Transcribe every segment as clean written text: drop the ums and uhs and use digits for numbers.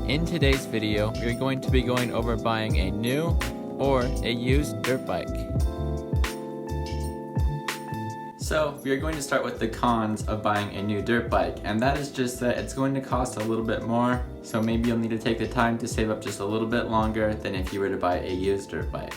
In today's video, we are going to be going over buying a new or a used dirt bike. So we are going to start with the cons of buying a new dirt bike, and that is just that it's going to cost a little bit more, so maybe you'll need to take the time to save up just a little bit longer than if you were to buy a used dirt bike.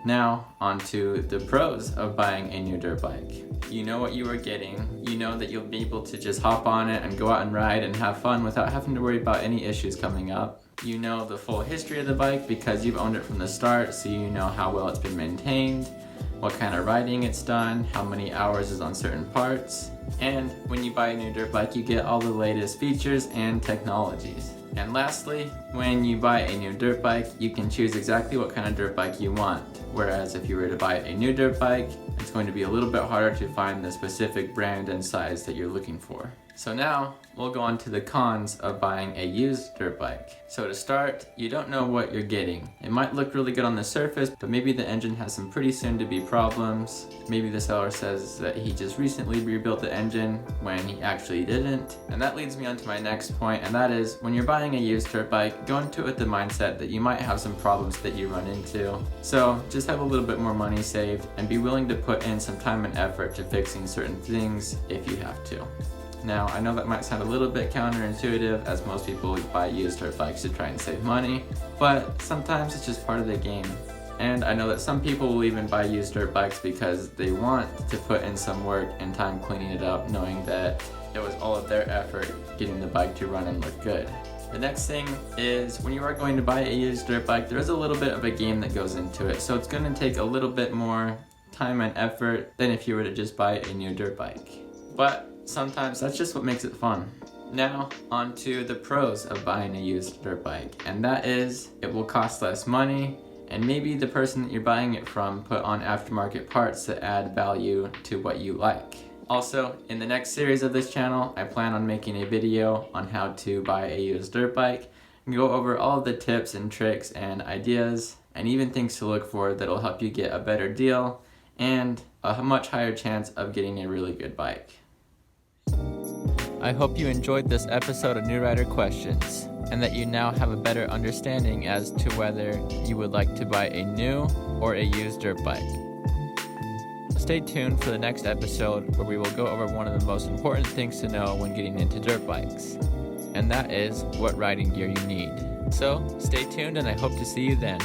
Now, on to the pros of buying a new dirt bike. You know what you are getting, you know that you'll be able to just hop on it and go out and ride and have fun without having to worry about any issues coming up. You know the full history of the bike because you've owned it from the start, so you know how well it's been maintained, what kind of riding it's done, how many hours is on certain parts. And when you buy a new dirt bike, you get all the latest features and technologies. And lastly, when you buy a new dirt bike, you can choose exactly what kind of dirt bike you want. Whereas if you were to buy a new dirt bike, it's going to be a little bit harder to find the specific brand and size that you're looking for. So now, we'll go on to the cons of buying a used dirt bike. So to start, you don't know what you're getting. It might look really good on the surface, but maybe the engine has some pretty soon to be problems. Maybe the seller says that he just recently rebuilt the engine when he actually didn't. And that leads me on to my next point, and that is when you're buying a used dirt bike, go into it with the mindset that you might have some problems that you run into. So just have a little bit more money saved and be willing to put in some time and effort to fixing certain things if you have to. Now, I know that might sound a little bit counterintuitive as most people buy used dirt bikes to try and save money, but sometimes it's just part of the game. And I know that some people will even buy used dirt bikes because they want to put in some work and time cleaning it up, knowing that it was all of their effort getting the bike to run and look good. The next thing is when you are going to buy a used dirt bike, there is a little bit of a game that goes into it, so it's going to take a little bit more time and effort than if you were to just buy a new dirt bike. But sometimes that's just what makes it fun. Now, on to the pros of buying a used dirt bike, and that is it will cost less money, and maybe the person that you're buying it from put on aftermarket parts that add value to what you like. Also, in the next series of this channel, I plan on making a video on how to buy a used dirt bike and go over all of the tips and tricks and ideas and even things to look for that'll help you get a better deal and a much higher chance of getting a really good bike. I hope you enjoyed this episode of New Rider Questions, and that you now have a better understanding as to whether you would like to buy a new or a used dirt bike. Stay tuned for the next episode where we will go over one of the most important things to know when getting into dirt bikes, and that is what riding gear you need. So stay tuned and I hope to see you then.